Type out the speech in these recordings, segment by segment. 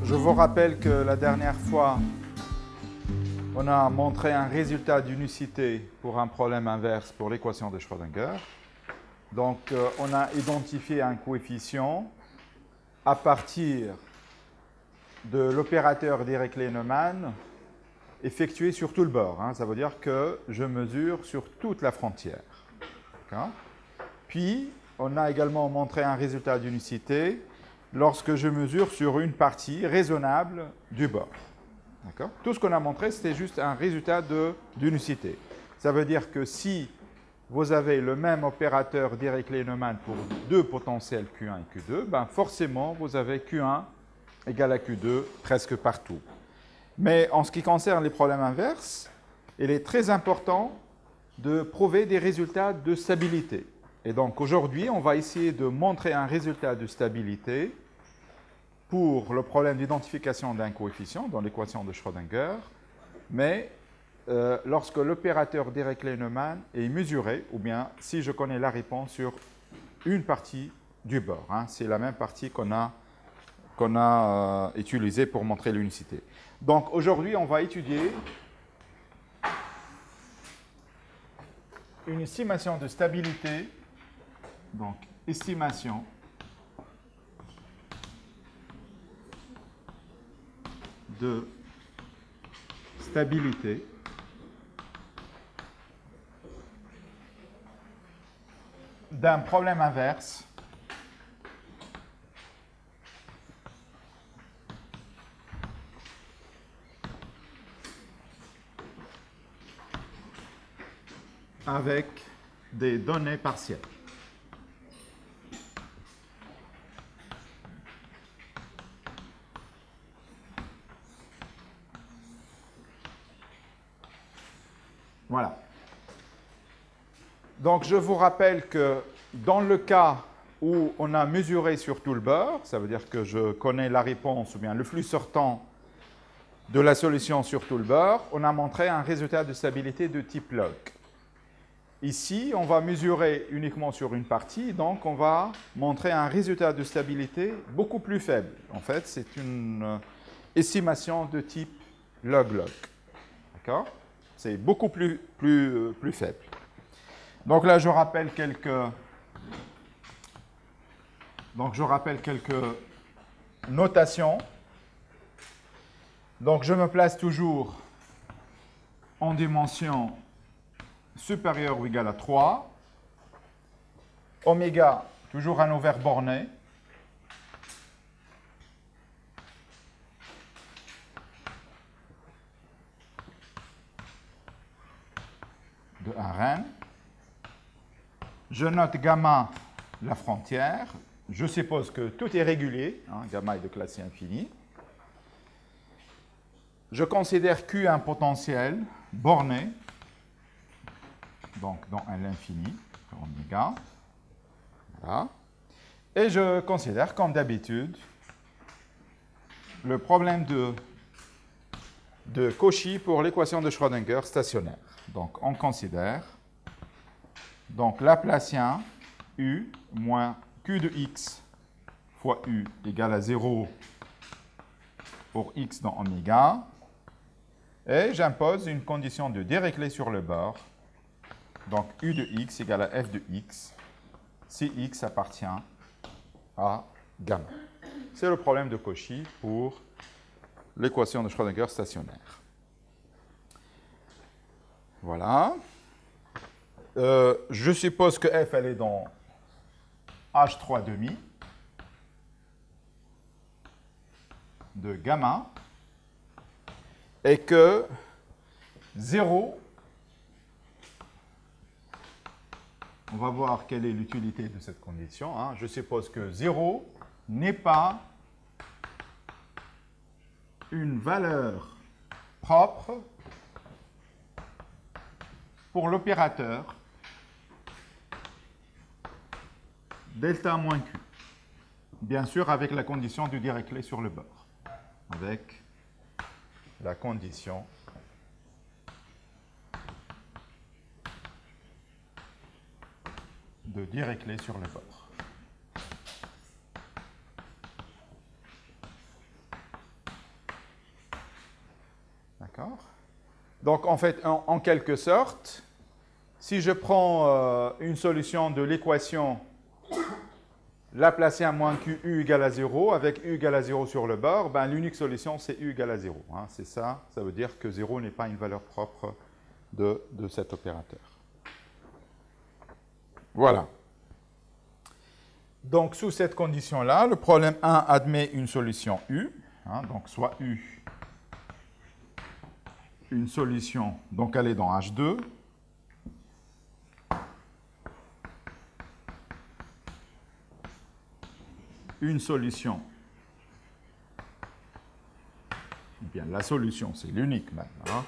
Je vous rappelle que la dernière fois, on a montré un résultat d'unicité pour un problème inverse pour l'équation de Schrödinger. Donc, on a identifié un coefficient à partir de l'opérateur Dirichlet-Neumann effectué sur tout le bord. Ça veut dire que je mesure sur toute la frontière. Puis, on a également montré un résultat d'unicité lorsque je mesure sur une partie raisonnable du bord. Tout ce qu'on a montré, c'était juste un résultat d'unicité. Ça veut dire que si vous avez le même opérateur Dirichlet-Neumann pour deux potentiels Q1 et Q2, ben forcément, vous avez Q1 égale à Q2 presque partout. Mais en ce qui concerne les problèmes inverses, il est très important de prouver des résultats de stabilité. Et donc aujourd'hui, on va essayer de montrer un résultat de stabilité pour le problème d'identification d'un coefficient dans l'équation de Schrödinger, mais lorsque l'opérateur Dirichlet-Neumann est mesuré, ou bien si je connais la réponse sur une partie du bord. C'est la même partie qu'on a utilisée pour montrer l'unicité. Donc aujourd'hui, on va étudier une estimation de stabilité. Donc, estimation de stabilité d'un problème inverse avec des données partielles. Voilà. Donc, je vous rappelle que dans le cas où on a mesuré sur tout le bord, ça veut dire que je connais la réponse ou bien le flux sortant de la solution sur tout le bord, on a montré un résultat de stabilité de type log. Ici, on va mesurer uniquement sur une partie, donc on va montrer un résultat de stabilité beaucoup plus faible. En fait, c'est une estimation de type log-log. D'accord ? C'est beaucoup plus faible. Donc là, je rappelle quelques notations. Donc, je me place toujours en dimension supérieure ou égale à 3. Oméga, toujours un ouvert borné. De 1 reine. Je note gamma, la frontière. Je suppose que tout est régulier. Gamma est de classe infinie. Je considère Q un potentiel borné, donc dans l'infini, oméga. Voilà. Et je considère, comme d'habitude, le problème de Cauchy pour l'équation de Schrödinger stationnaire. Donc, on considère Laplacien U moins Q de x fois U égale à 0 pour x dans oméga. Et j'impose une condition de Dirichlet sur le bord. Donc, U de x égale à f de x si x appartient à gamma. C'est le problème de Cauchy pour l'équation de Schrödinger stationnaire. Voilà. Je suppose que f, elle est dans H3 demi de gamma et que 0, on va voir quelle est l'utilité de cette condition. Je suppose que 0 n'est pas une valeur propre pour l'opérateur delta moins Q. Bien sûr, avec la condition du Dirichlet sur le bord. Avec la condition de Dirichlet sur le bord. D'accord? Donc, en fait, en quelque sorte, si je prends une solution de l'équation Laplacien moins Q, U égale à 0, avec U égale à 0 sur le bord, ben, l'unique solution, c'est U égale à 0. Hein. C'est ça, ça veut dire que 0 n'est pas une valeur propre de cet opérateur. Voilà. Donc, sous cette condition-là, le problème 1 admet une solution U, hein, donc soit U, une solution, donc elle est dans H2, une solution, bien la solution, c'est l'unique même, hein.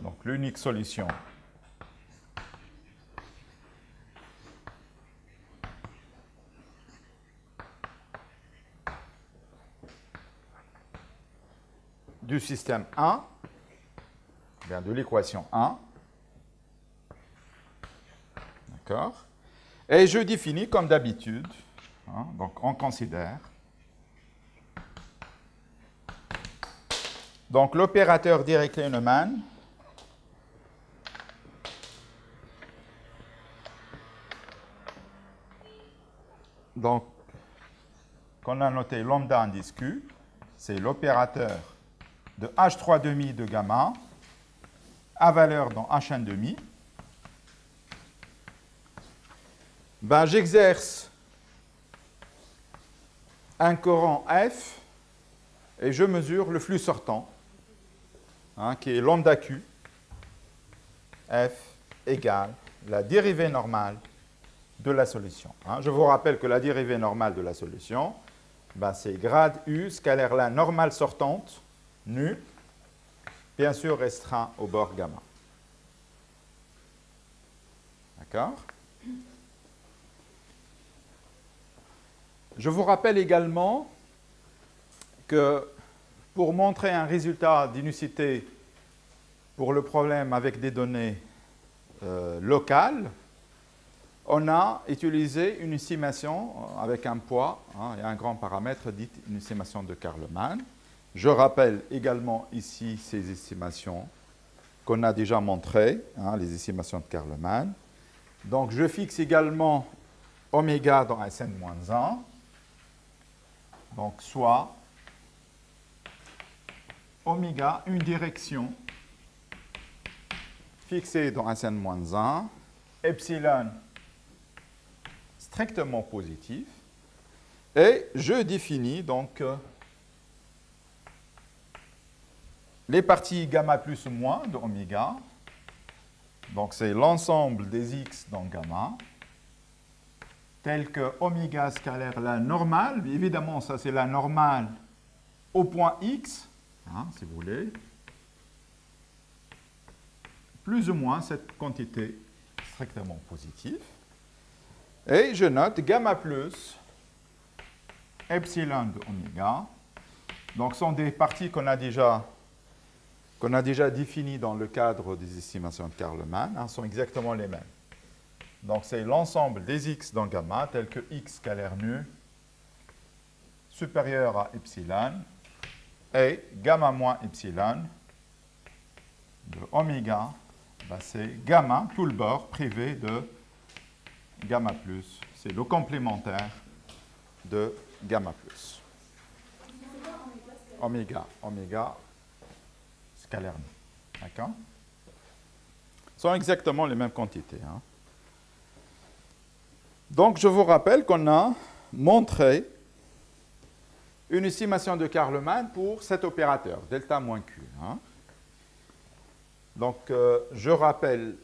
Donc l'unique solution du système 1, bien de l'équation 1, d'accord, et je définis comme d'habitude, hein, donc on considère donc l'opérateur Dirichlet-Neumann donc qu'on a noté lambda indice Q, c'est l'opérateur de H3,5 de gamma à valeur dans Hn,5. Ben, j'exerce un courant F et je mesure le flux sortant, hein, qui est lambda Q, F égale la dérivée normale de la solution. Hein. Je vous rappelle que la dérivée normale de la solution, ben, c'est grade U, scalaire là, normale sortante, nu, bien sûr restreint au bord gamma. D'accord? Je vous rappelle également que pour montrer un résultat d'unicité pour le problème avec des données locales, on a utilisé une estimation avec un poids, hein, et un grand paramètre dit une estimation de Karlemann. Je rappelle également ici ces estimations qu'on a déjà montrées, hein, les estimations de Karlemann. Donc je fixe également oméga dans Sn-1, donc soit oméga, une direction fixée dans Sn-1, epsilon strictement positif, et je définis donc les parties gamma plus ou moins de oméga, donc c'est l'ensemble des x dans gamma, tel que oméga scalaire la normale, évidemment ça c'est la normale au point x, hein, si vous voulez, plus ou moins cette quantité strictement positive. Et je note gamma plus epsilon de oméga. Donc, ce sont des parties qu'on a déjà définies dans le cadre des estimations de Karlemann, hein, sont exactement les mêmes. Donc, c'est l'ensemble des x dans gamma, tel que x scalaire nu supérieur à epsilon, et gamma moins epsilon de oméga, ben c'est gamma, tout le bord privé de gamma plus. C'est le complémentaire de gamma plus. Oméga scalaire nu. D'accord? Ce sont exactement les mêmes quantités. Hein. Donc, je vous rappelle qu'on a montré une estimation de Karlemann pour cet opérateur, delta moins Q. Hein. Donc, je rappelle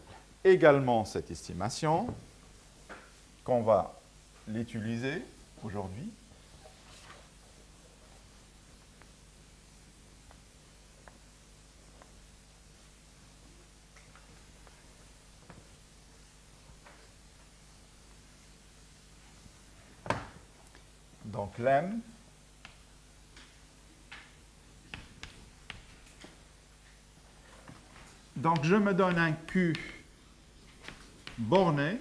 également cette estimation qu'on va l'utiliser aujourd'hui. Donc, lemme donc, je me donne un Q borné.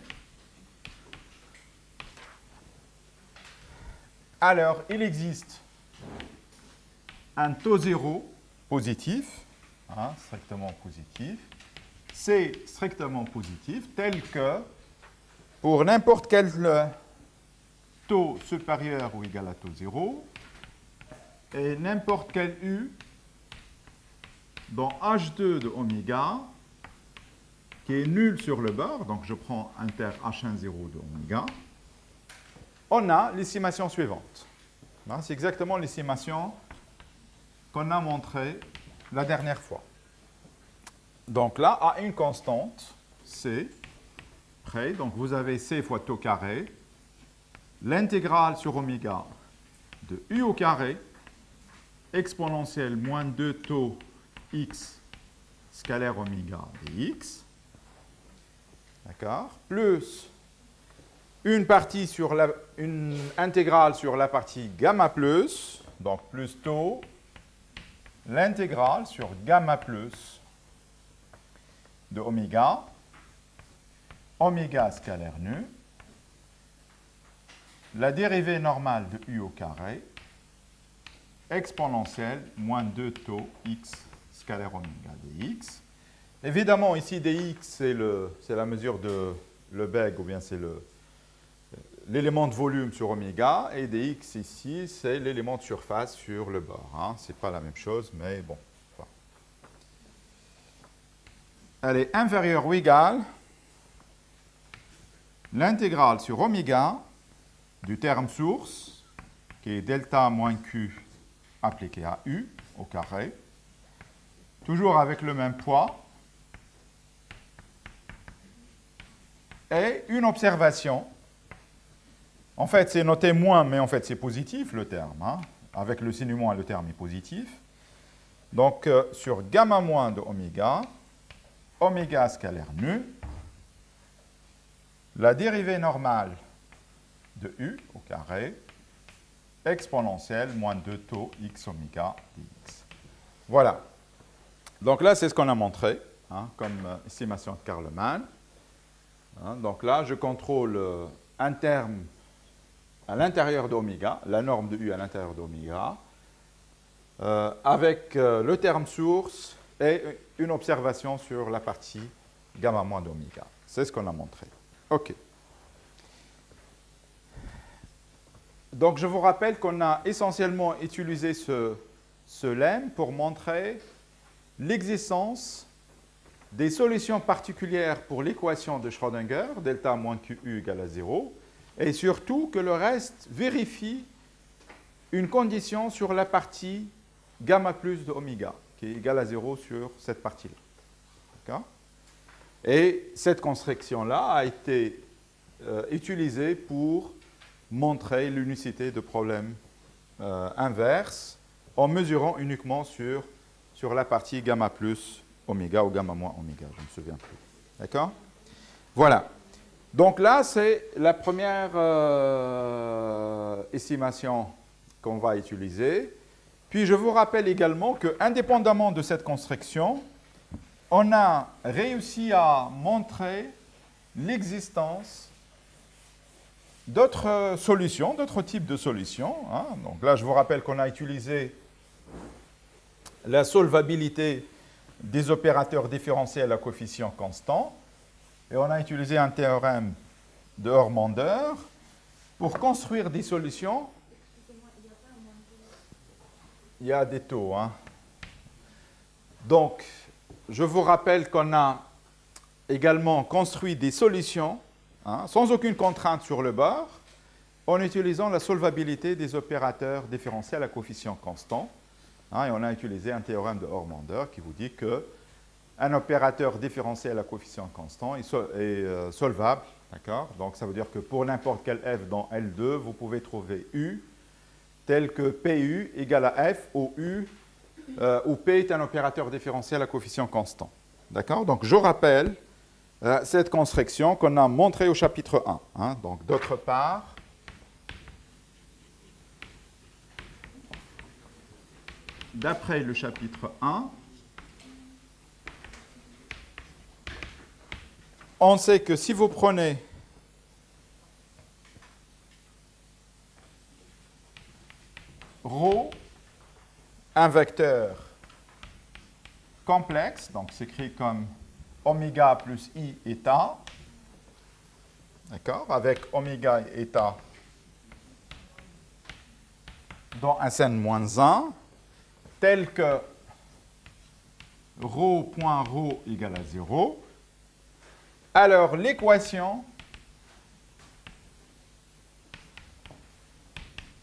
Alors, il existe un taux zéro positif, hein, strictement positif, c'est strictement positif, tel que pour n'importe quel taux supérieur ou égal à taux 0, et n'importe quel U dans H2 de oméga, qui est nul sur le bord, donc je prends inter H1,0 de oméga, on a l'estimation suivante. C'est exactement l'estimation qu'on a montrée la dernière fois. Donc là, à une constante, C, près, donc vous avez C fois tau carré, l'intégrale sur oméga de U au carré, exponentielle moins 2 tau x scalaire oméga dx, d'accord, plus une intégrale sur la partie gamma plus, donc plus tau, l'intégrale sur gamma plus de oméga, oméga scalaire nu, la dérivée normale de u au carré, exponentielle moins 2 tau x scalaire oméga dx. Évidemment, ici, dx, c'est la mesure de Lebesgue, ou bien c'est l'élément de volume sur oméga, et dx ici, c'est l'élément de surface sur le bord. Hein. Ce n'est pas la même chose, mais bon. Enfin. Elle est inférieure ou égale l'intégrale sur oméga du terme source, qui est delta moins q appliqué à u au carré, toujours avec le même poids, et une observation. En fait, c'est noté moins, mais en fait, c'est positif, le terme. Hein. Avec le signe moins, le terme est positif. Donc, sur gamma moins de oméga, oméga scalaire nu, la dérivée normale de u au carré, exponentielle moins 2 tau x oméga dx. Voilà. Donc là, c'est ce qu'on a montré, hein, comme estimation de Karlmann. Hein, donc là, je contrôle un terme à l'intérieur d'oméga, la norme de u à l'intérieur d'oméga, avec le terme source et une observation sur la partie gamma moins d'oméga. C'est ce qu'on a montré. OK. Donc, je vous rappelle qu'on a essentiellement utilisé ce lemme pour montrer l'existence des solutions particulières pour l'équation de Schrödinger, delta moins QU égale à 0, et surtout que le reste vérifie une condition sur la partie gamma plus de oméga, qui est égale à 0 sur cette partie-là. D'accord ? Et cette construction-là a été utilisée pour montrer l'unicité de problème inverse en mesurant uniquement sur la partie gamma plus oméga ou gamma moins oméga, je ne me souviens plus. D'accord ? Voilà. Donc là, c'est la première estimation qu'on va utiliser. Puis je vous rappelle également que, indépendamment de cette construction, on a réussi à montrer l'existence d'autres solutions, d'autres types de solutions. Hein. Donc là, je vous rappelle qu'on a utilisé la solvabilité des opérateurs différentiels à coefficient constant. Et on a utilisé un théorème de Hörmander pour construire des solutions. Il y a des taux. Hein. Donc, je vous rappelle qu'on a également construit des solutions hein, sans aucune contrainte sur le bord en utilisant la solvabilité des opérateurs différentiels à coefficient constant. Hein, et on a utilisé un théorème de Hörmander qui vous dit que un opérateur différentiel à coefficient constant est solvable. Donc, ça veut dire que pour n'importe quel f dans L2, vous pouvez trouver U tel que PU égale à F où P est un opérateur différentiel à coefficient constant. D'accord ? Donc, je rappelle cette construction qu'on a montrée au chapitre 1. Hein. Donc, d'autre part, d'après le chapitre 1, on sait que si vous prenez ρ, un vecteur complexe, donc s'écrit comme oméga plus i eta, d'accord, avec oméga et eta dans un Sn moins 1, tel que ρ.ρ égale à 0, alors l'équation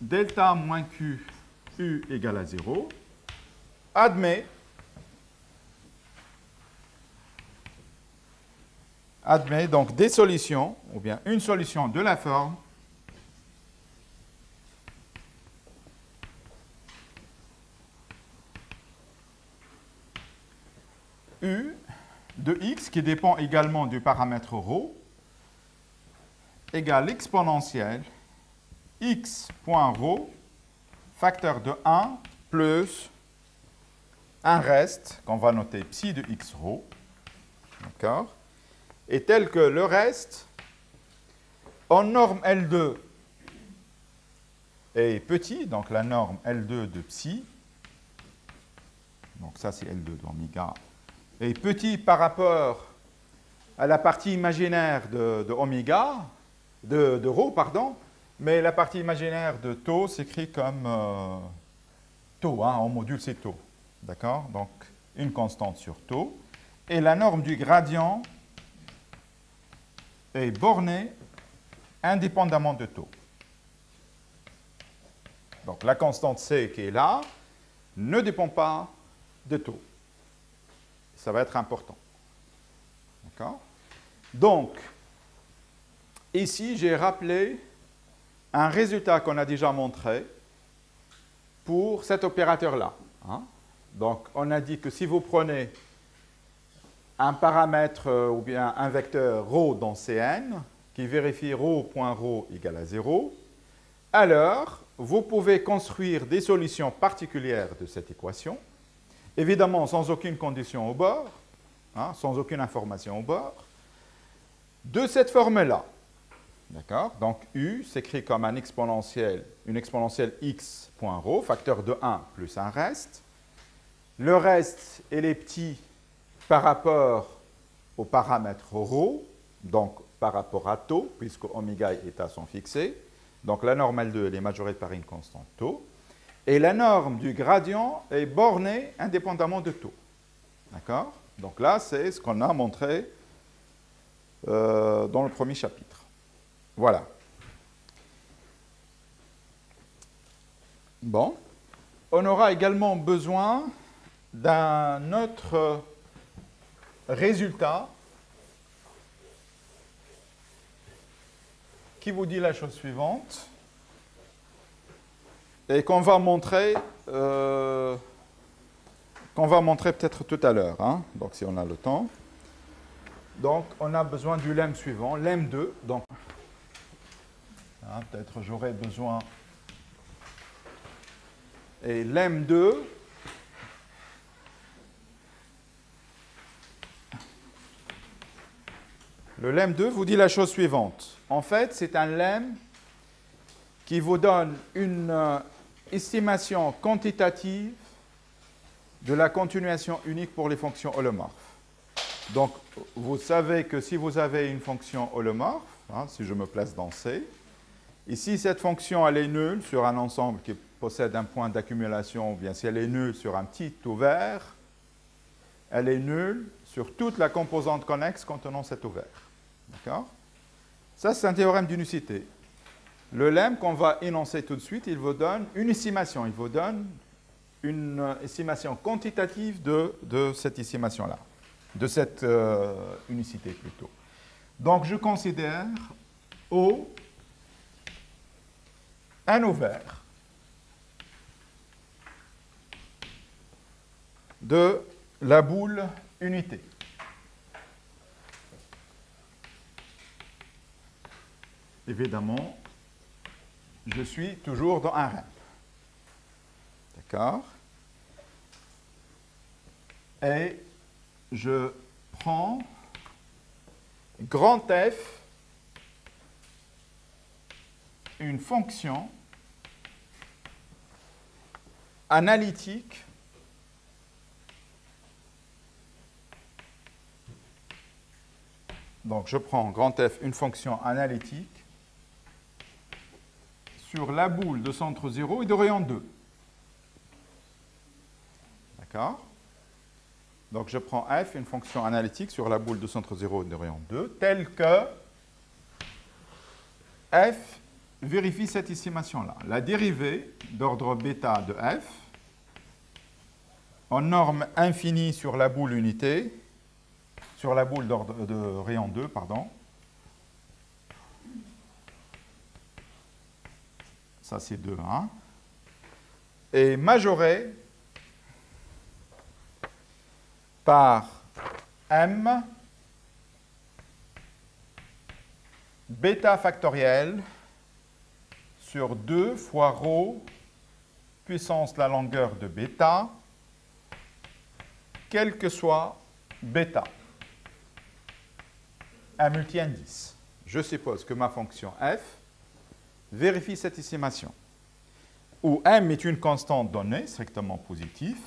delta moins q u égale à 0 admet donc des solutions, ou bien une solution de la forme u de x, qui dépend également du paramètre ρ, égale exponentielle x.ρ facteur de 1 plus un reste, qu'on va noter psi de x ρ, d'accord, et tel que le reste, en norme L2 est petit, donc la norme L2 de psi, donc ça c'est L2 d'oméga, est petit par rapport à la partie imaginaire de oméga, de ρ, pardon, mais la partie imaginaire de tau s'écrit comme tau, hein, en module c'est tau, d'accord, donc une constante sur tau, et la norme du gradient est bornée indépendamment de tau. Donc la constante C qui est là ne dépend pas de tau. Ça va être important. D'accord? Donc, ici, j'ai rappelé un résultat qu'on a déjà montré pour cet opérateur-là. Hein? Donc, on a dit que si vous prenez un paramètre ou bien un vecteur ρ dans Cn qui vérifie ρ.ρ égale à 0, alors vous pouvez construire des solutions particulières de cette équation, évidemment sans aucune condition au bord, hein, sans aucune information au bord, de cette forme-là. D'accord? Donc U s'écrit comme une exponentielle x.ρ, facteur de 1 plus un reste. Le reste, elle est petit par rapport au paramètre ρ, donc par rapport à tau, puisque oméga et eta sont fixés. Donc la norme L2 elle est majorée par une constante tau. Et la norme du gradient est bornée indépendamment de tau. D'accord? Donc là, c'est ce qu'on a montré dans le premier chapitre. Voilà. Bon. On aura également besoin d'un autre résultat qui vous dit la chose suivante et qu'on va montrer peut-être tout à l'heure, hein, donc si on a le temps. Donc on a besoin du lemme suivant, lemme 2. Donc hein, peut-être j'aurai besoin. Et lemme 2, le lemme 2 vous dit la chose suivante. En fait, c'est un lemme qui vous donne une estimation quantitative de la continuation unique pour les fonctions holomorphes. Donc, vous savez que si vous avez une fonction holomorphe, hein, si je me place dans C, ici, cette fonction, elle est nulle sur un ensemble qui possède un point d'accumulation, ou bien si elle est nulle sur un petit ouvert, elle est nulle sur toute la composante connexe contenant cet ouvert. D'accord? Ça, c'est un théorème d'unicité. Le lemme qu'on va énoncer tout de suite, il vous donne une estimation. Il vous donne une estimation quantitative de cette estimation-là, de cette unicité plutôt. Donc, je considère O un ouvert de la boule unité. Évidemment, je suis toujours dans un rem. D'accord? Et je prends grand F, une fonction analytique Donc, je prends grand F, une fonction analytique sur la boule de centre 0 et de rayon 2. D'accord? Donc, je prends F, une fonction analytique sur la boule de centre 0 et de rayon 2, telle que F vérifie cette estimation-là. La dérivée d'ordre bêta de F en norme infinie sur la boule unité, sur la boule de rayon 2, pardon. Ça, c'est 2, hein. Et majorée par m bêta factoriel sur 2 fois ρ puissance la longueur de bêta, quel que soit bêta, un multi-indice. Je suppose que ma fonction f vérifie cette estimation, où m est une constante donnée, strictement positive,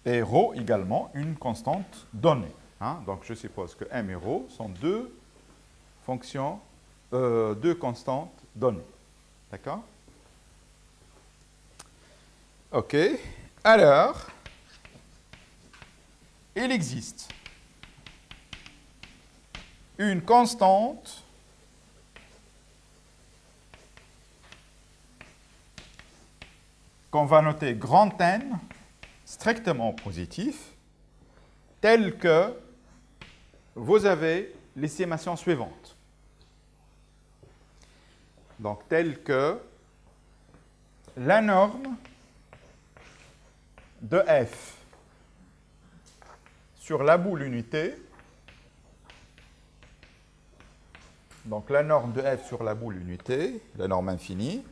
et ρ également une constante donnée. Hein? Donc je suppose que m et ρ sont deux fonctions, deux constantes données. D'accord? OK. Alors, il existe une constante qu'on va noter grand N, strictement positif, telle que vous avez l'estimation suivante. Donc, telle que la norme de F sur la boule unité, donc la norme de F sur la boule unité, la norme infinie,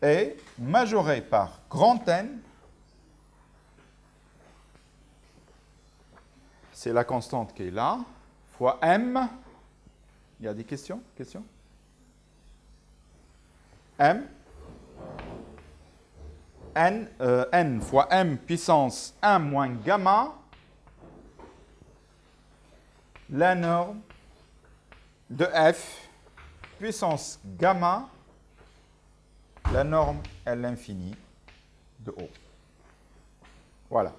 est majorée par grand N, c'est la constante qui est là, fois M. Il y a des questions? M. N fois M puissance 1 moins gamma, la norme de F puissance gamma, la norme à l'infini de O. Voilà.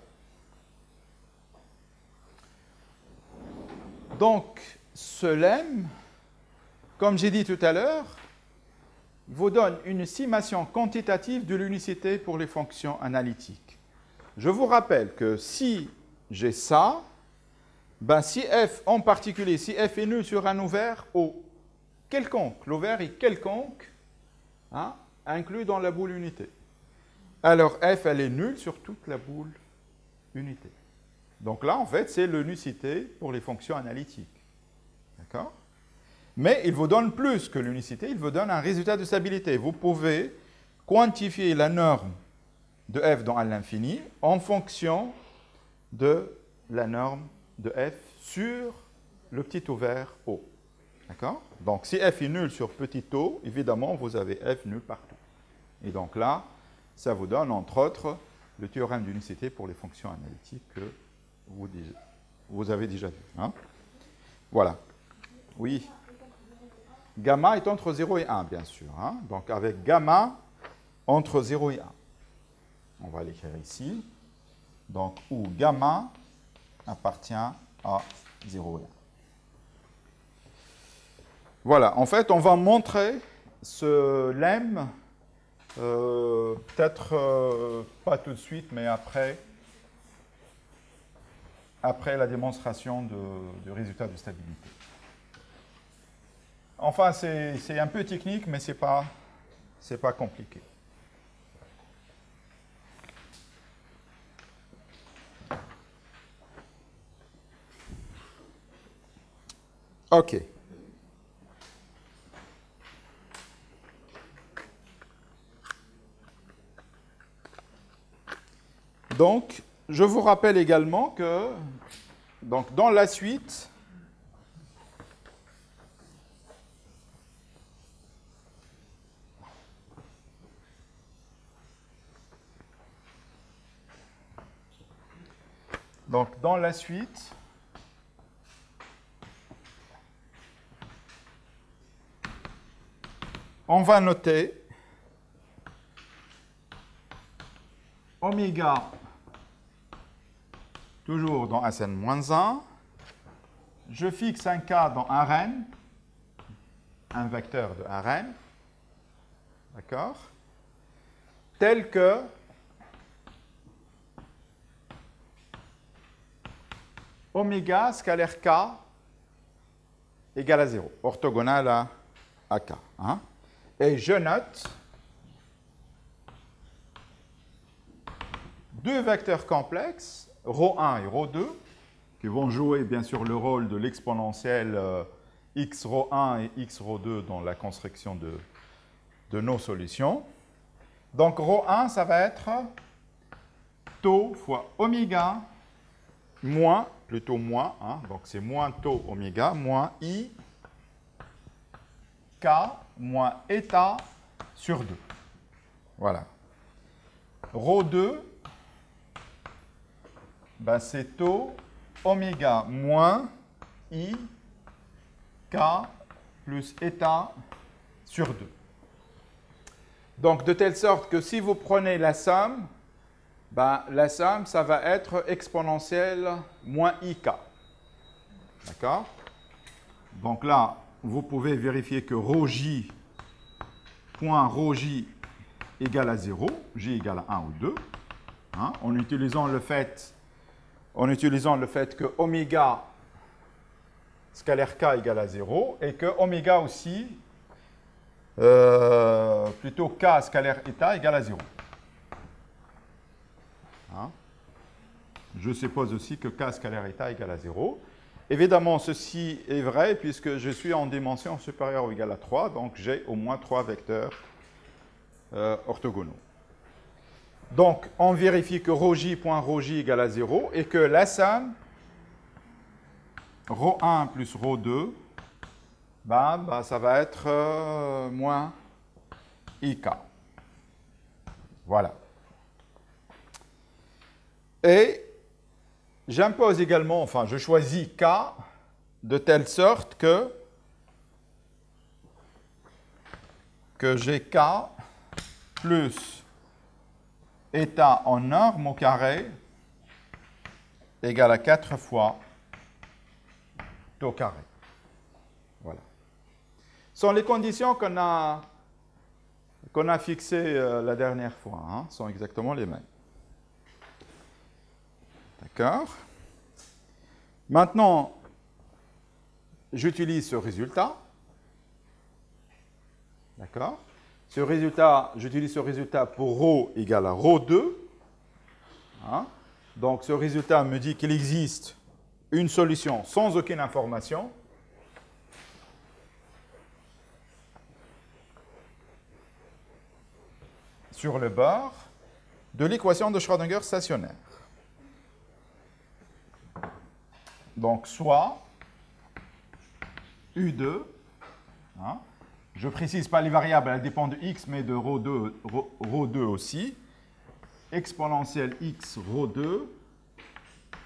Donc, ce lemme, comme j'ai dit tout à l'heure, vous donne une estimation quantitative de l'unicité pour les fonctions analytiques. Je vous rappelle que si j'ai ça, ben si f en particulier, si f est nul sur un ouvert O quelconque, l'ouvert est quelconque, hein, inclus dans la boule unité. Alors f, elle est nulle sur toute la boule unité. Donc là, en fait, c'est l'unicité pour les fonctions analytiques. D'accord? Mais il vous donne plus que l'unicité, il vous donne un résultat de stabilité. Vous pouvez quantifier la norme de f dans l'infini en fonction de la norme de f sur le petit ouvert O. D'accord? Donc, si f est nul sur petit o, évidemment, vous avez f nul partout. Et donc là, ça vous donne, entre autres, le théorème d'unicité pour les fonctions analytiques que vous avez déjà vu. Hein? Voilà. Oui. Gamma est entre 0 et 1, bien sûr. Hein? Donc, avec gamma entre 0 et 1. On va l'écrire ici. Donc, où gamma appartient à 0 et 1. Voilà. En fait, on va montrer ce lemme, peut-être pas tout de suite, mais après la démonstration du résultat de stabilité. Enfin, c'est un peu technique, mais ce n'est pas compliqué. OK. Donc, je vous rappelle également que donc, dans la suite, on va noter oméga toujours dans Sn-1. Je fixe un K dans Rn, un vecteur de Rn, d'accord, tel que oméga scalaire K égale à 0, orthogonal à K. Hein. Et je note deux vecteurs complexes, ρ1 et ρ2, qui vont jouer bien sûr le rôle de l'exponentielle x ρ1 et x ρ2 dans la construction de nos solutions. Donc ρ1, ça va être tau fois oméga moins, plutôt moins, hein, donc c'est moins tau oméga, moins i k moins eta sur 2. Voilà. Rho2, ben c'est tau oméga moins i k plus eta sur 2. Donc, de telle sorte que si vous prenez la somme, ben, la somme, ça va être exponentielle moins ik. D'accord? Donc là, vous pouvez vérifier que ρj, point ρj égale à 0, j égale à 1 ou 2, hein, en utilisant le fait que oméga scalaire k égale à 0 et que oméga aussi, plutôt k scalaire eta égale à 0. Hein? Je suppose aussi que k scalaire eta égale à 0. Évidemment, ceci est vrai puisque je suis en dimension supérieure ou égale à 3, donc j'ai au moins 3 vecteurs orthogonaux. Donc, on vérifie que ρj.ρj égale à 0 et que la somme ρ1 plus ρ2, ça va être moins ik. Voilà. Et j'impose également, enfin, je choisis k de telle sorte que j'ai k plus eta en norme au carré égale à 4 fois tau carré. Voilà. Ce sont les conditions qu'on a fixées la dernière fois, hein, sont exactement les mêmes. D'accord? Maintenant, j'utilise ce résultat. D'accord? J'utilise ce résultat pour ρ égale à ρ2. Hein? Donc, ce résultat me dit qu'il existe une solution sans aucune information. Sur le bord de l'équation de Schrödinger stationnaire. Donc, soit U2, hein, je ne précise pas les variables, elles dépendent de x, mais de ρ2 aussi, exponentielle x ρ2,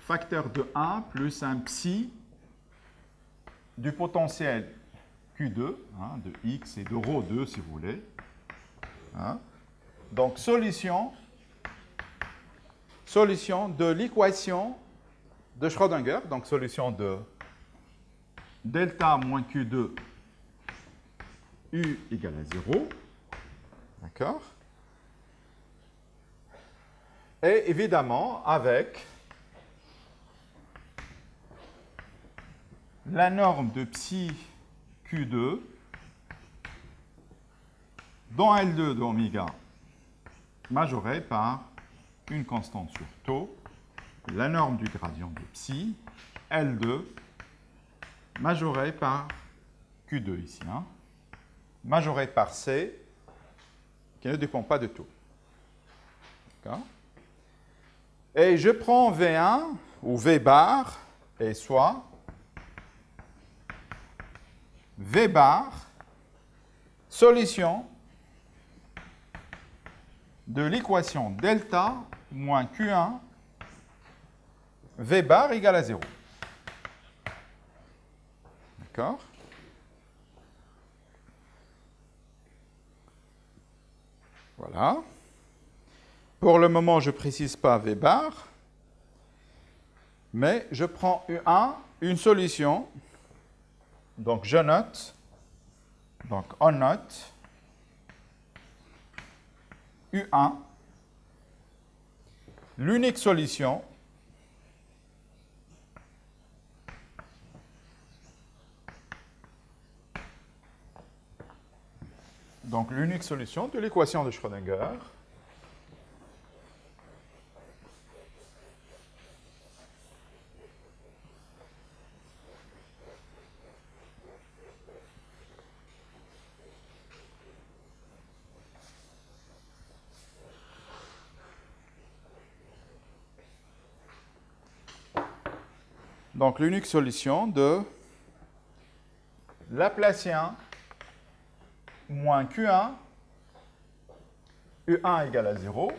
facteur de 1 plus un psi du potentiel Q2, hein, de x et de ρ2 si vous voulez. Hein. Donc, solution de l'équation de Schrödinger, donc solution de delta moins Q2 U égale à 0. D'accord? Et évidemment, avec la norme de psi Q2 dans L2 d'oméga majorée par une constante sur tau, la norme du gradient de psi, L2, majorée par Q2 ici, hein, majorée par C, qui ne dépend pas de tau. D'accord? Et je prends V1 ou V bar, et soit V bar, solution de l'équation delta moins Q1 V bar égale à 0. D'accord? Voilà. Pour le moment, je ne précise pas V bar, mais je prends U1, une solution. Donc, je note. Donc, on note U1, l'unique solution de l'équation de Schrödinger. Donc, l'unique solution de Laplacien moins Q1, U1 égale à 0.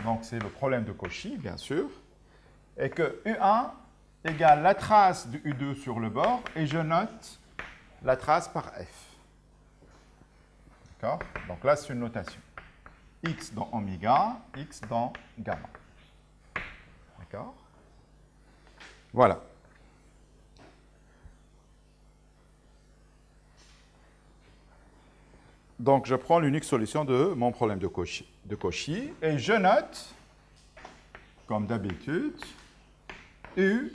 Donc, c'est le problème de Cauchy, bien sûr. Et que U1 égale la trace de U2 sur le bord, et je note la trace par F. D'accord? Donc là, c'est une notation. X dans oméga, X dans gamma. D'accord? Voilà. Donc, je prends l'unique solution de mon problème de Cauchy et je note, comme d'habitude, U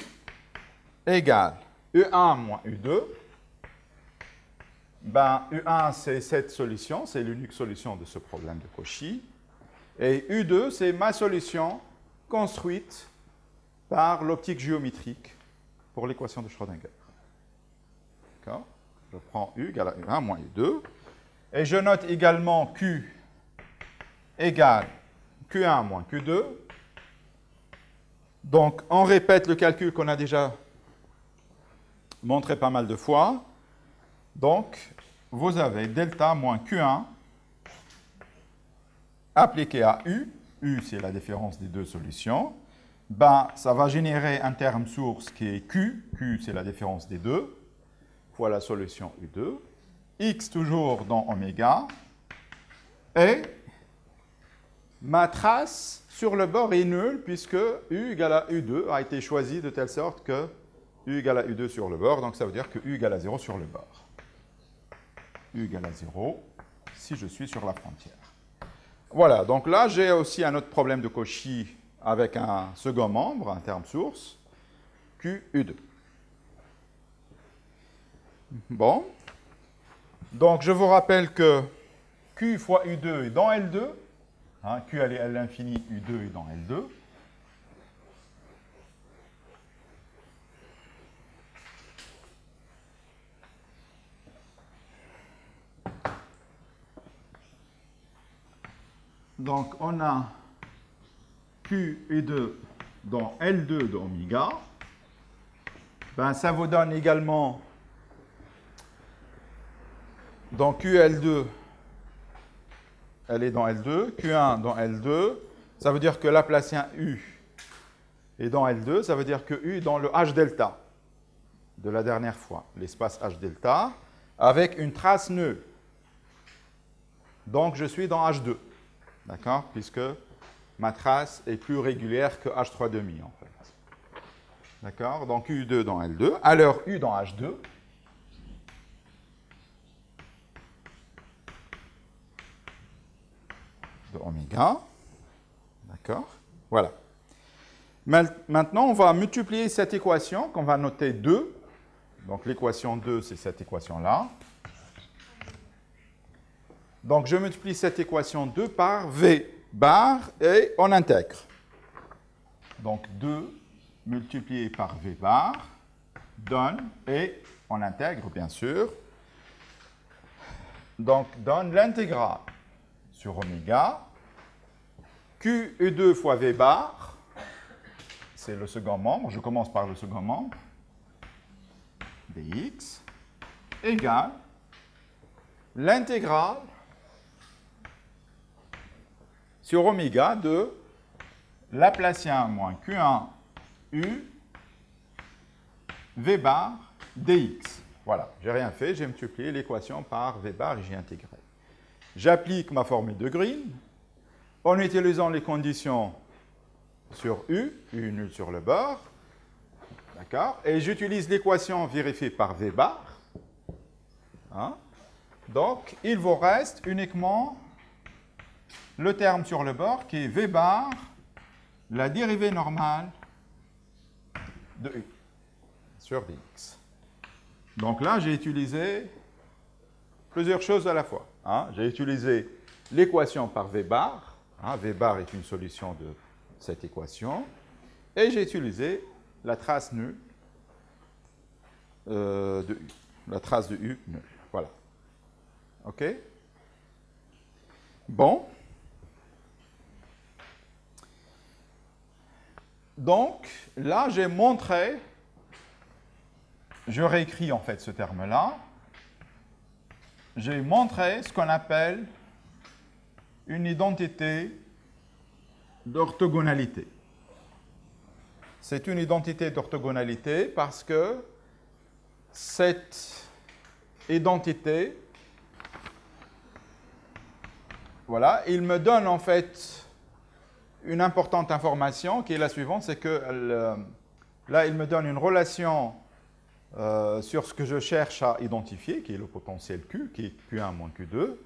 égale U1 moins U2. Ben, U1, c'est cette solution, c'est l'unique solution de ce problème de Cauchy. Et U2, c'est ma solution construite par l'optique géométrique pour l'équation de Schrödinger. D'accord? Je prends U égale à U1 moins U2. Et je note également Q égale Q1 moins Q2. Donc, on répète le calcul qu'on a déjà montré pas mal de fois. Donc, vous avez delta moins Q1 appliqué à U. U, c'est la différence des deux solutions. Ben, ça va générer un terme source qui est Q. Q, c'est la différence des deux, fois la solution U2. X toujours dans oméga. Et ma trace sur le bord est nulle puisque U égale à U2 a été choisi de telle sorte que U égale à U2 sur le bord. Donc ça veut dire que U égale à 0 sur le bord. U égale à 0 si je suis sur la frontière. Voilà, donc là j'ai aussi un autre problème de Cauchy avec un second membre, un terme source, QU2. Bon. Donc, je vous rappelle que Q fois U2 est dans L2. Hein, Q est à l'infini, U2 est dans L2. Donc, on a Q et 2 dans L2 de oméga. Ben, ça vous donne également, dans QL2, elle est dans L2, Q1 dans L2, ça veut dire que Laplacien U est dans L2, ça veut dire que U est dans le H delta de la dernière fois, l'espace H delta, avec une trace nœud. Donc je suis dans H2, d'accord, puisque ma trace est plus régulière que H3,5 en fait. D'accord, donc U2 dans L2, alors U dans H2, de oméga. D'accord? Voilà. Maintenant, on va multiplier cette équation qu'on va noter 2. Donc, l'équation 2, c'est cette équation-là. Donc, je multiplie cette équation 2 par V bar et on intègre. Donc, 2 multiplié par V bar donne, et on intègre, bien sûr, donc donne l'intégrale sur oméga, QE2 fois V bar, c'est le second membre, je commence par le second membre, dx, égale l'intégrale sur oméga de Laplacien moins Q1 U V bar dx. Voilà, j'ai rien fait, j'ai multiplié l'équation par V bar et j'ai intégré. j'applique ma formule de Green en utilisant les conditions sur U nul sur le bord, d'accord, et j'utilise l'équation vérifiée par V bar. Hein? Donc, il vous reste uniquement le terme sur le bord qui est V bar, la dérivée normale de U sur dx. Donc là, j'ai utilisé plusieurs choses à la fois. Hein? J'ai utilisé l'équation par V bar. Hein? V bar est une solution de cette équation. Et j'ai utilisé la trace nulle de U. La trace de U nulle. Voilà. OK? Bon. Donc, là, j'ai montré, je réécris en fait ce terme-là, j'ai montré ce qu'on appelle une identité d'orthogonalité. C'est une identité d'orthogonalité parce que cette identité, voilà, il me donne en fait une importante information qui est la suivante, c'est que là, il me donne une relation sur ce que je cherche à identifier, qui est le potentiel Q, qui est Q1 moins Q2,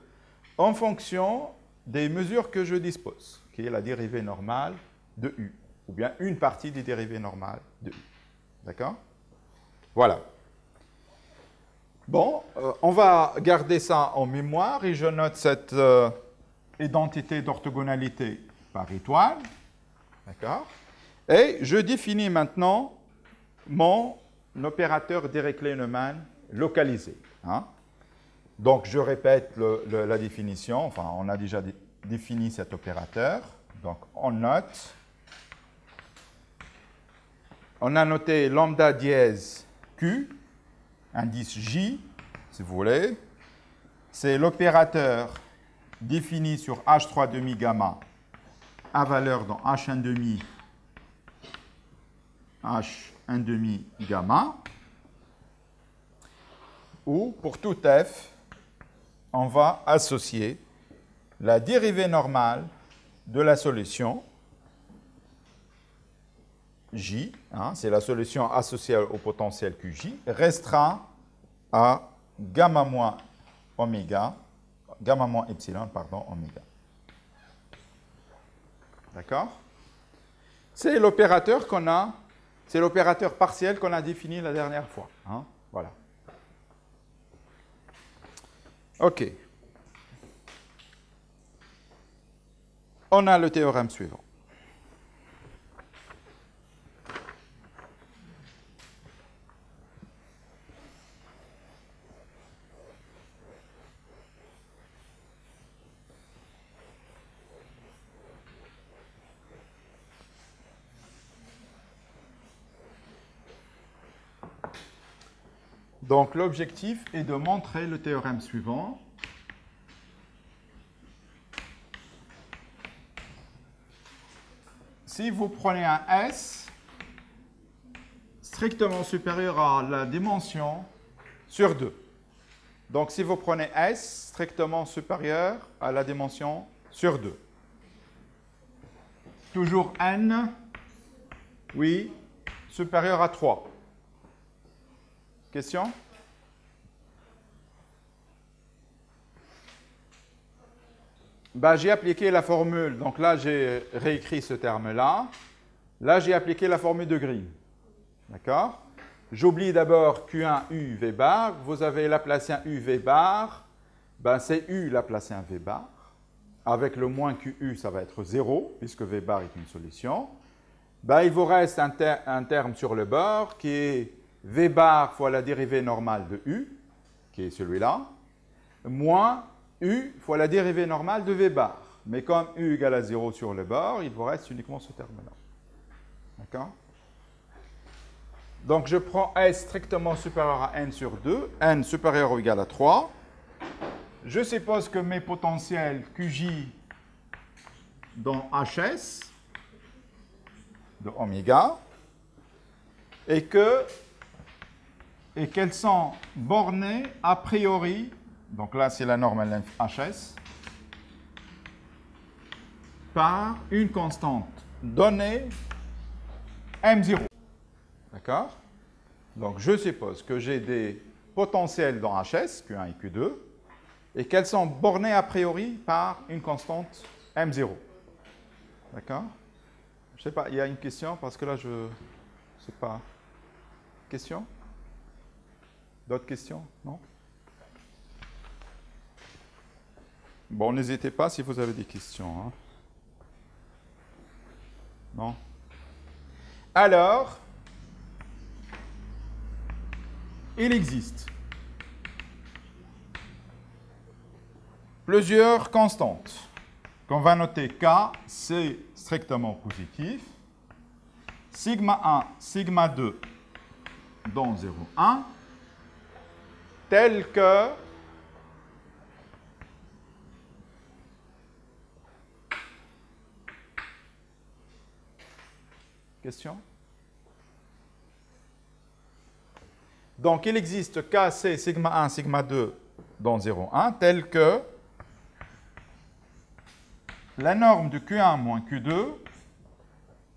en fonction des mesures que je dispose, qui est la dérivée normale de U, ou bien une partie des dérivées normales de U. D'accord? Voilà. Bon, on va garder ça en mémoire et je note cette identité d'orthogonalité par étoile. D'accord? Et je définis maintenant mon opérateur Dirichlet-Neumann localisé. Hein? Donc, je répète la définition. Enfin, on a déjà défini cet opérateur. Donc, on note. On a noté lambda dièse Q, indice J, si vous voulez. C'est l'opérateur défini sur H3 demi gamma à valeur dans H1 demi gamma, où pour tout f, on va associer la dérivée normale de la solution J, hein, c'est la solution associée au potentiel QJ, restreint à gamma moins oméga, gamma moins epsilon, pardon, oméga. D'accord? C'est l'opérateur qu'on a, c'est l'opérateur partiel qu'on a défini la dernière fois. Hein? Voilà. OK. On a le théorème suivant. Donc, l'objectif est de montrer le théorème suivant. Si vous prenez un S strictement supérieur à la dimension sur 2. Donc, si vous prenez S strictement supérieur à la dimension sur 2. Toujours N, oui, supérieur à 3. Question? Ben, j'ai appliqué la formule. Donc là, j'ai réécrit ce terme-là. Là, j'ai appliqué la formule de Green. D'accord? J'oublie d'abord Q1 U V bar. Vous avez Laplacien U V bar. Ben, c'est U Laplacien V bar. Avec le moins QU, ça va être 0, puisque V bar est une solution. Ben, il vous reste un terme sur le bord qui est V bar fois la dérivée normale de U, qui est celui-là, moins U fois la dérivée normale de V bar. Mais comme U égale à 0 sur le bord, il vous reste uniquement ce terme-là. D'accord? Donc, je prends S strictement supérieur à N sur 2, N supérieur ou égal à 3. Je suppose que mes potentiels QJ dans HS de oméga et qu'elles sont bornées a priori donc là c'est la norme LHS, par une constante donnée M0. D'accord? Donc je suppose que j'ai des potentiels dans HS, Q1 et Q2, et qu'elles sont bornées a priori par une constante M0. D'accord? Je ne sais pas, il y a une question parce que là je ne sais pas. Question? D'autres questions? Non? Bon, n'hésitez pas si vous avez des questions. Hein. Non? Alors, il existe plusieurs constantes qu'on va noter K, c'est strictement positif, sigma 1, sigma 2 dans 0, 1, tel que question? Donc, il existe K, C, sigma 1, sigma 2 dans 0, 1, tel que la norme de Q1 moins Q2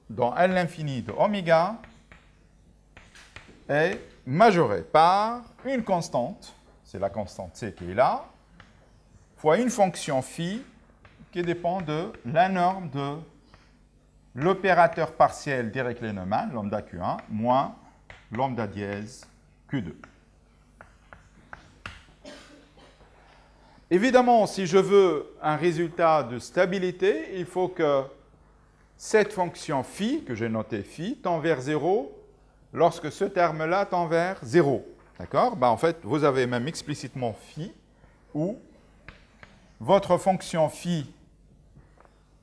dans L l'infini de oméga est majorée par une constante, c'est la constante C qui est là, fois une fonction phi qui dépend de la norme de l'opérateur partiel Dirichlet-Neumann, lambda Q1, moins lambda dièse Q2. Évidemment, si je veux un résultat de stabilité, il faut que cette fonction phi, que j'ai notée phi, tend vers 0 lorsque ce terme-là tend vers 0. D'accord? En fait, vous avez même explicitement phi, où votre fonction phi,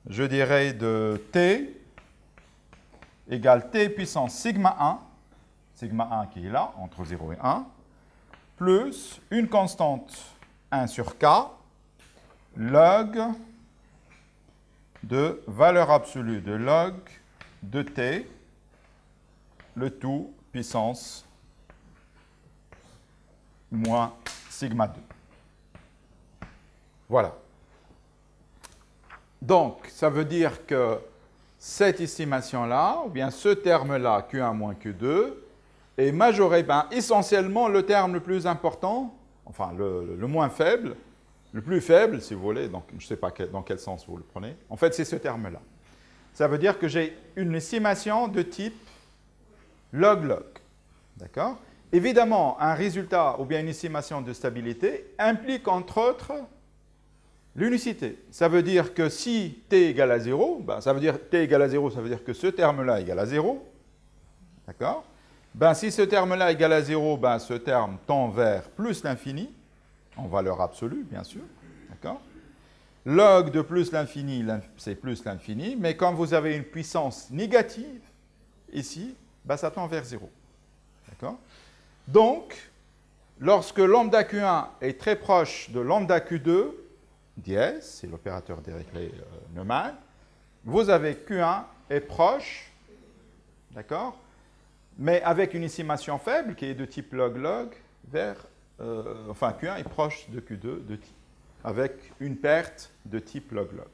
je dirais de t, égale t puissance sigma 1 qui est là, entre 0 et 1, plus une constante 1 sur k, log de valeur absolue de log de t, le tout puissance moins sigma 2. Voilà. Donc, ça veut dire que cette estimation-là, ou bien ce terme-là, Q1 moins Q2, est majoré essentiellement le terme le plus important, enfin le moins faible, le plus faible, si vous voulez, donc je ne sais pas dans quel sens vous le prenez. En fait, c'est ce terme-là. Ça veut dire que j'ai une estimation de type log-log. D'accord? Évidemment, un résultat ou bien une estimation de stabilité implique entre autres l'unicité. Ça veut dire que si t égale à 0, ça veut dire t égale à 0, ça veut dire que ce terme-là égale à 0. D'accord? Si ce terme-là égale à 0, ce terme tend vers plus l'infini, en valeur absolue, bien sûr. D'accord? Log de plus l'infini, c'est plus l'infini, mais quand vous avez une puissance négative, ici, ça tend vers 0. D'accord? Donc, lorsque lambda Q1 est très proche de lambda Q2, dièse, c'est l'opérateur Dirichlet-Neumann, vous avez Q1 est proche, d'accord, mais avec une estimation faible qui est de type log-log vers, enfin Q1 est proche de Q2 avec une perte de type log-log.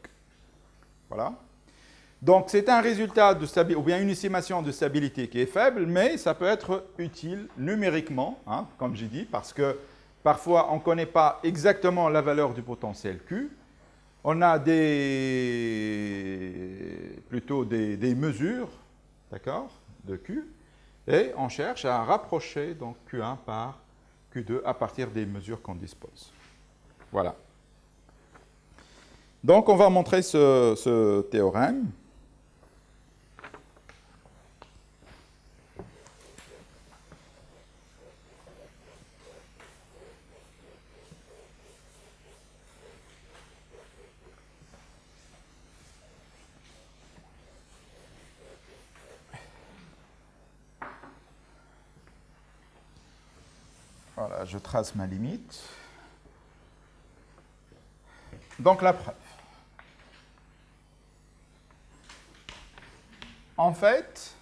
Voilà. Donc c'est un résultat de stabilité, ou bien une estimation de stabilité qui est faible, mais ça peut être utile numériquement, hein, comme j'ai dit, parce que parfois, on ne connaît pas exactement la valeur du potentiel Q. On a plutôt des mesures, d'accord, de Q. Et on cherche à rapprocher donc, Q1 par Q2 à partir des mesures qu'on dispose. Voilà. Donc, on va montrer ce théorème. Voilà, je trace ma limite. Donc, la preuve. En fait,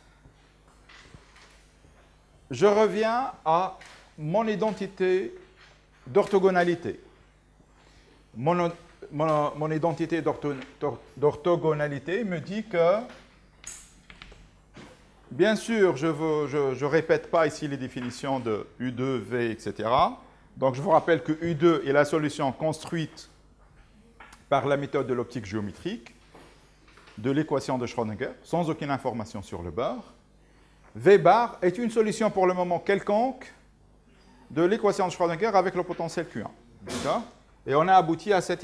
je reviens à mon identité d'orthogonalité. mon identité d'orthogonalité me dit que, bien sûr, je ne répète pas ici les définitions de U2, V, etc. Donc, je vous rappelle que U2 est la solution construite par la méthode de l'optique géométrique de l'équation de Schrödinger, sans aucune information sur le bord. V bar est une solution pour le moment quelconque de l'équation de Schrödinger avec le potentiel Q1. D'accord ? Et on a abouti à cette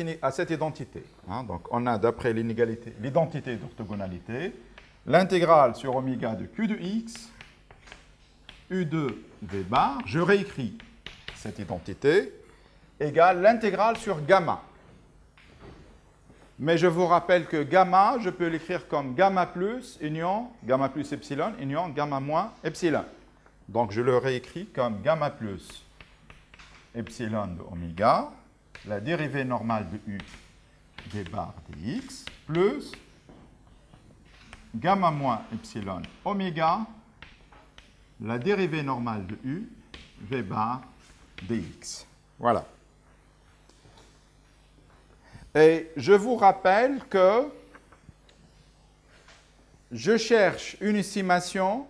identité. Hein? Donc, on a, d'après l'identité d'orthogonalité, l'intégrale sur oméga de Q de x, U2 V bar, je réécris cette identité, égale l'intégrale sur gamma. Mais je vous rappelle que gamma, je peux l'écrire comme gamma plus epsilon, union gamma moins epsilon. Donc, je le réécris comme gamma plus epsilon de oméga, la dérivée normale de U V bar dx, plus gamma moins epsilon oméga, la dérivée normale de U V bar dx. Voilà. Et je vous rappelle que je cherche une estimation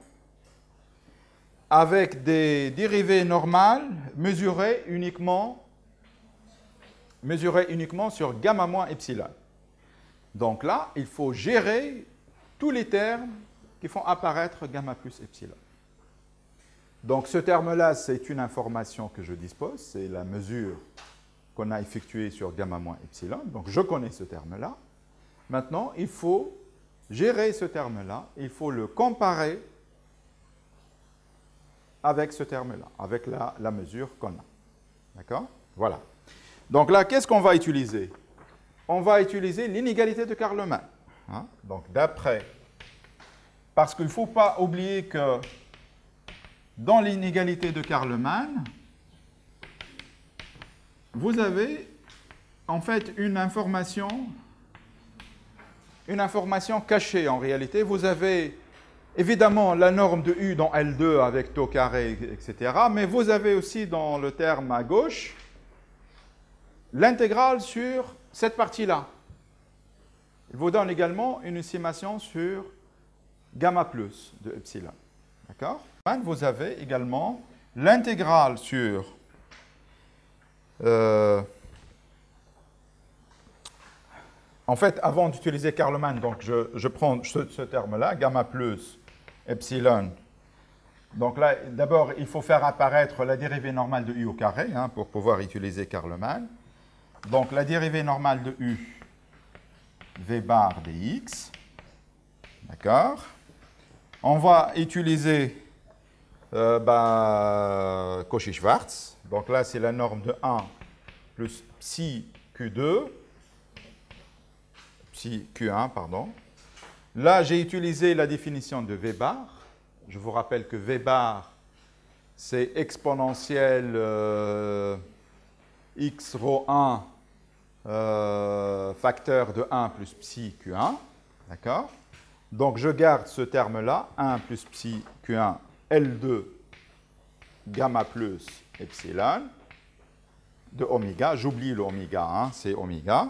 avec des dérivées normales mesurées uniquement sur gamma moins epsilon. Donc là, il faut gérer tous les termes qui font apparaître gamma plus epsilon. Donc ce terme-là, c'est une information que je dispose, c'est la mesure qu'on a effectuée sur gamma moins epsilon. Donc je connais ce terme-là. Maintenant, il faut gérer ce terme-là, il faut le comparer avec ce terme-là, avec la mesure qu'on a. D'accord? Voilà. Donc là, qu'est-ce qu'on va utiliser? On va utiliser l'inégalité de Karlmann. Hein? Donc d'après, parce qu'il ne faut pas oublier que dans l'inégalité de Karlmann, vous avez en fait une information cachée en réalité. Vous avez évidemment la norme de U dans L2 avec tau carré, etc. Mais vous avez aussi dans le terme à gauche l'intégrale sur cette partie-là. Il vous donne également une estimation sur gamma plus de epsilon. D'accord? Vous avez également l'intégrale sur en fait, avant d'utiliser Karlmann, donc je prends ce terme-là, gamma plus epsilon. Donc là, d'abord, il faut faire apparaître la dérivée normale de U au carré hein, pour pouvoir utiliser Karlmann. Donc la dérivée normale de U, V bar dx. D'accord? On va utiliser Cauchy-Schwarz. Donc là, c'est la norme de 1 plus psi Q2. Psi Q1, pardon. Là, j'ai utilisé la définition de V bar. Je vous rappelle que V bar, c'est exponentielle x rho 1 facteur de 1 plus psi Q1. D'accord? Donc, je garde ce terme-là, 1 plus psi Q1, L2, gamma plus epsilon, de oméga. J'oublie l'oméga, hein, c'est oméga.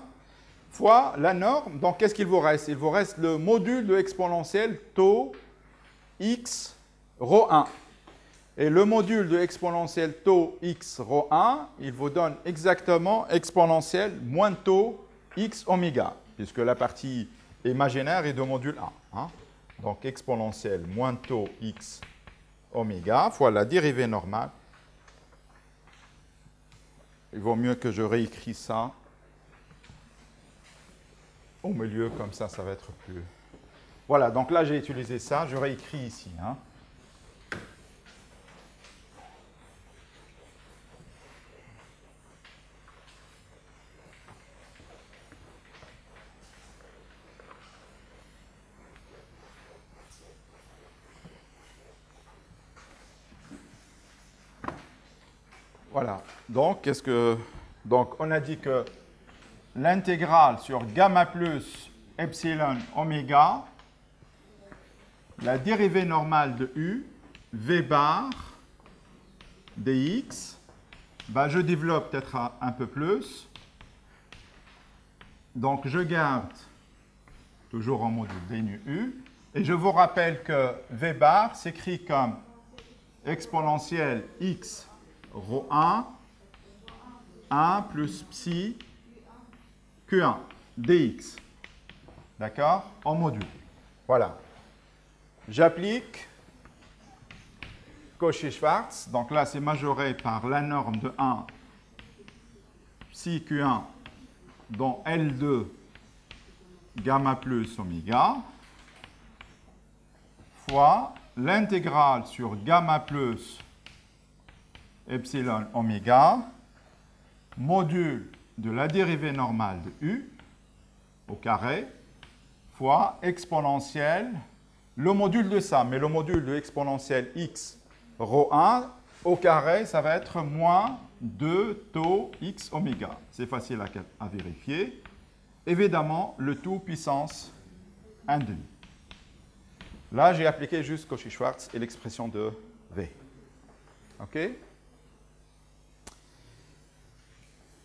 Fois la norme. Donc, qu'est-ce qu'il vous reste? Il vous reste le module de exponentielle tau x rho 1. Et le module de exponentielle tau x rho 1, il vous donne exactement exponentielle moins tau x oméga, puisque la partie imaginaire est de module 1. Hein. Donc, exponentielle moins tau x oméga fois la dérivée normale. Il vaut mieux que je réécris ça au milieu, comme ça, ça va être plus... Voilà, donc là, j'ai utilisé ça, je réécris ici. Hein. Voilà, donc, on a dit que l'intégrale sur gamma plus epsilon oméga, la dérivée normale de U, V bar dx, je développe peut-être un peu plus. Donc, je garde toujours en module d nu u. Et je vous rappelle que V bar s'écrit comme exponentielle x rho 1 plus psi q1 dx. D'accord? En module. Voilà. J'applique Cauchy-Schwarz. Donc là, c'est majoré par la norme de 1 psi q1 dont L2 gamma plus oméga fois l'intégrale sur gamma plus epsilon oméga module de la dérivée normale de u au carré fois exponentielle, le module de ça, mais le module de exponentielle x rho 1 au carré, ça va être moins 2 tau x oméga. C'est facile à vérifier. Évidemment, le tout puissance 1 demi. Là, j'ai appliqué juste Cauchy-Schwarz et l'expression de V. OK?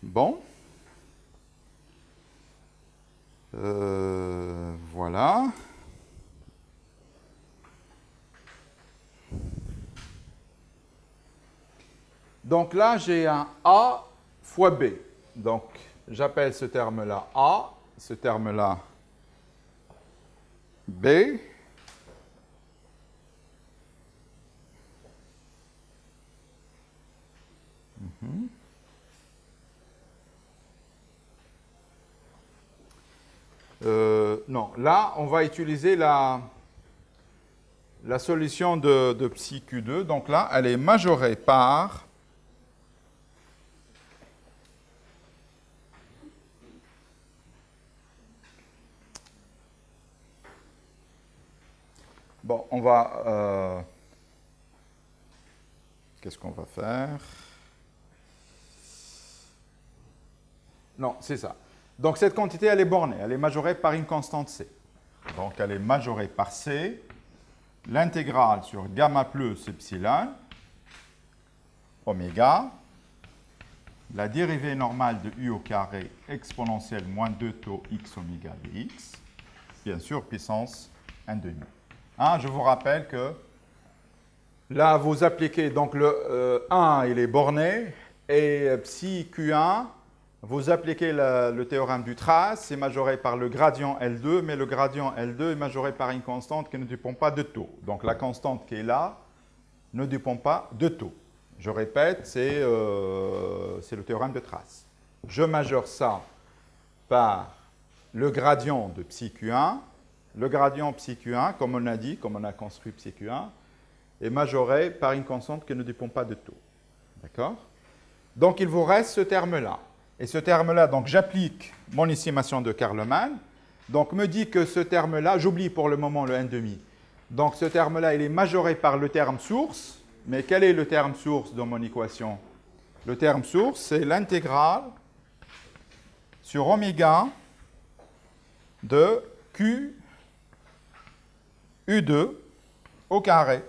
Bon. Voilà. Donc là, j'ai un A fois B. Donc, j'appelle ce terme-là A, ce terme-là B. Non, là, on va utiliser la solution de psi Q2. Donc là, elle est majorée par bon, on va qu'est-ce qu'on va faire? Non, c'est ça. Donc cette quantité, elle est bornée, elle est majorée par une constante C. Donc elle est majorée par C, l'intégrale sur gamma plus epsilon, oméga, la dérivée normale de u au carré exponentielle moins 2 tau x oméga dx, bien sûr puissance 1 demi. Hein, je vous rappelle que là, vous appliquez, donc le 1, il est borné, et psi q1, vous appliquez le théorème du trace, c'est majoré par le gradient L2, mais le gradient L2 est majoré par une constante qui ne dépend pas de taux. Donc la constante qui est là ne dépend pas de taux. Je répète, c'est le théorème de trace. Je majeure ça par le gradient de psi q1. Le gradient psi q1, comme on a dit, comme on a construit psi q1, est majoré par une constante qui ne dépend pas de taux. D'accord? Donc il vous reste ce terme-là. Et ce terme-là, donc j'applique mon estimation de Karleman. Donc me dit que ce terme-là, j'oublie pour le moment le 1,5. Donc ce terme-là, il est majoré par le terme source. Mais quel est le terme source dans mon équation? Le terme source, c'est l'intégrale sur oméga de Q U2 au carré.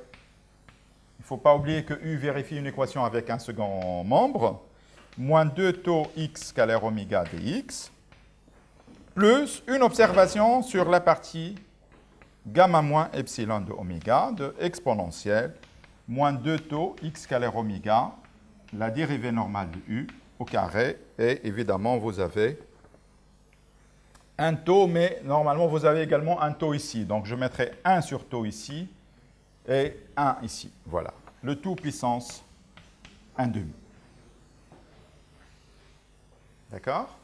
Il ne faut pas oublier que U vérifie une équation avec un second membre. Moins 2 tau x scalaire oméga dx, plus une observation sur la partie gamma moins epsilon de oméga de exponentielle, moins 2 tau x scalaire oméga, la dérivée normale de u au carré, et évidemment, vous avez un taux, mais normalement, vous avez également un taux ici. Donc, je mettrai 1 sur taux ici et 1 ici. Voilà. Le tout puissance 1,5. D'accord?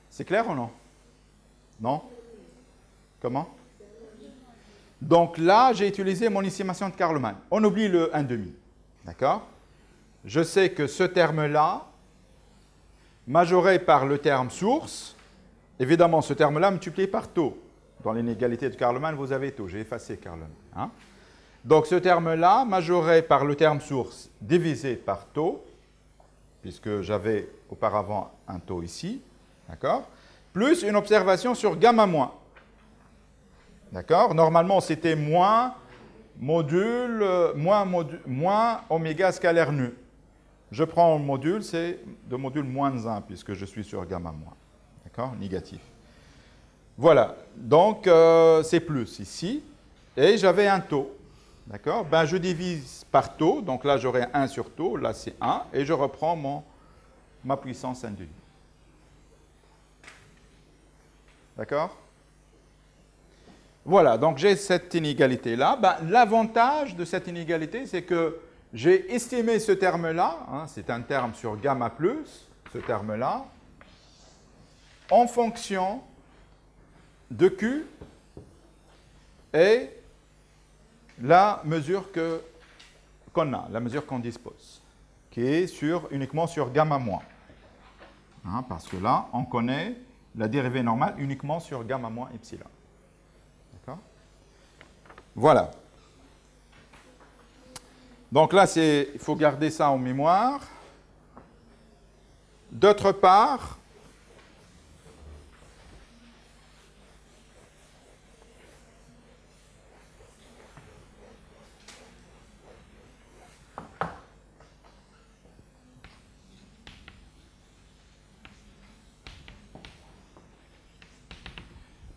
C'est clair ou non? Non? Comment? Donc là, j'ai utilisé mon estimation de Karleman. On oublie le 1,5. D'accord? Je sais que ce terme-là, majoré par le terme source, évidemment, ce terme-là multiplié par taux. Dans l'inégalité de Karleman, vous avez taux. J'ai effacé Karleman. Hein? Donc ce terme-là, majoré par le terme source divisé par taux, puisque j'avais auparavant un taux ici, d'accord, plus une observation sur gamma moins. D'accord? Normalement, c'était moins oméga scalaire nu. je prends le module, c'est de module moins 1, puisque je suis sur gamma moins. D'accord? Négatif. Voilà, donc c'est plus ici, et j'avais un taux. D'accord? Ben, je divise par taux, donc là j'aurai 1 sur taux, là c'est 1, et je reprends ma puissance 1 demi. D'accord? Voilà, donc j'ai cette inégalité-là. Ben, l'avantage de cette inégalité, c'est que j'ai estimé ce terme-là, hein, c'est un terme sur gamma plus, ce terme-là, en fonction de Q et la mesure qu'on a, la mesure qu'on dispose, qui est uniquement sur gamma moins. Hein, parce que là, on connaît la dérivée normale uniquement sur gamma moins epsilon. D'accord? Voilà. Donc là, il faut garder ça en mémoire. D'autre part,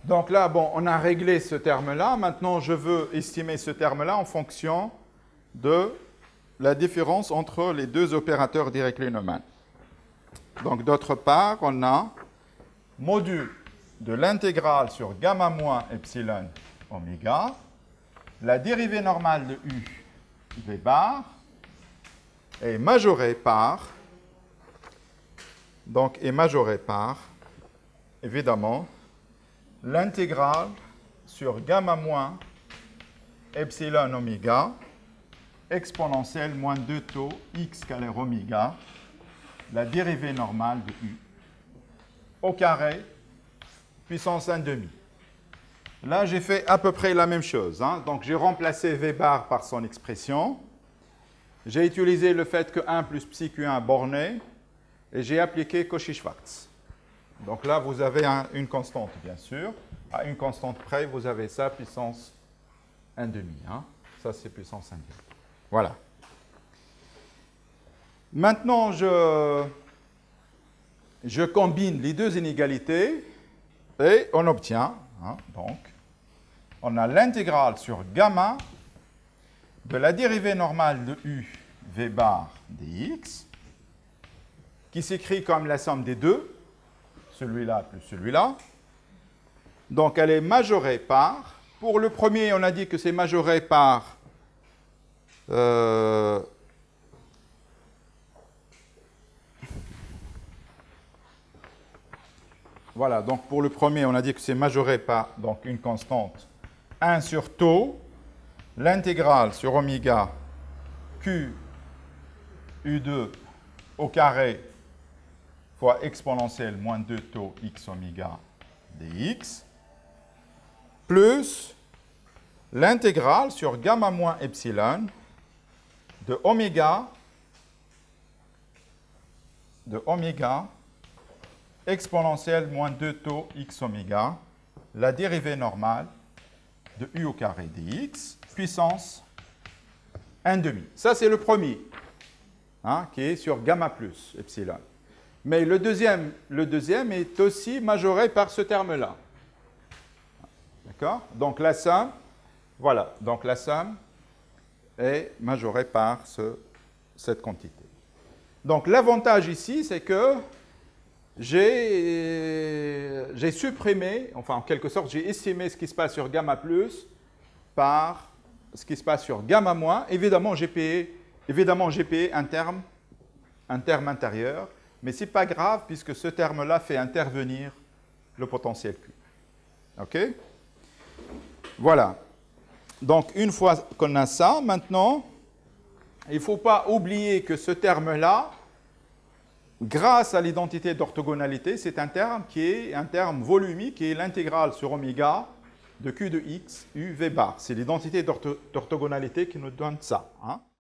donc là, bon, on a réglé ce terme-là. Maintenant, je veux estimer ce terme-là en fonction de la différence entre les deux opérateurs Dirichlet-Neumann. Donc, d'autre part, on a module de l'intégrale sur gamma moins epsilon oméga, la dérivée normale de U V bar est majorée par, évidemment, l'intégrale sur gamma moins epsilon oméga exponentielle moins 2 taux x scalaire oméga, la dérivée normale de U au carré puissance 1 demi. Là, j'ai fait à peu près la même chose. Hein. Donc, j'ai remplacé V bar par son expression. J'ai utilisé le fait que 1 plus psi Q1 borné et j'ai appliqué Cauchy-Schwarz. Donc là, vous avez une constante, bien sûr. À une constante près, vous avez ça, puissance 1 demi. Hein. Ça, c'est puissance 1 demi. Voilà. Maintenant, je combine les deux inégalités et on obtient, hein, donc, on a l'intégrale sur gamma de la dérivée normale de U V bar dx, qui s'écrit comme la somme des deux, celui-là plus celui-là. Donc, elle est majorée par, pour le premier, on a dit que c'est majoré par voilà, donc pour le premier, on a dit que c'est majoré par donc, une constante 1 sur taux, l'intégrale sur oméga Q U2 au carré fois exponentielle moins 2 taux x oméga dx, plus l'intégrale sur gamma moins epsilon de oméga exponentielle moins 2 taux x oméga, la dérivée normale de u au carré dx, puissance 1 demi. Ça, c'est le premier, hein, qui est sur gamma plus epsilon. Mais le deuxième est aussi majoré par ce terme-là. D'accord? Donc la somme, voilà, donc la somme est majorée par cette quantité. Donc l'avantage ici, c'est que j'ai supprimé, enfin en quelque sorte, j'ai estimé ce qui se passe sur gamma plus par ce qui se passe sur gamma moins. Évidemment, j'ai payé un terme intérieur, mais ce n'est pas grave puisque ce terme-là fait intervenir le potentiel Q. OK? Voilà. Donc, une fois qu'on a ça, maintenant, il ne faut pas oublier que ce terme-là, grâce à l'identité d'orthogonalité, c'est un terme qui est un terme volumique, qui est l'intégrale sur oméga de Q de x, U, V bar. C'est l'identité d'orthogonalité qui nous donne ça. Hein.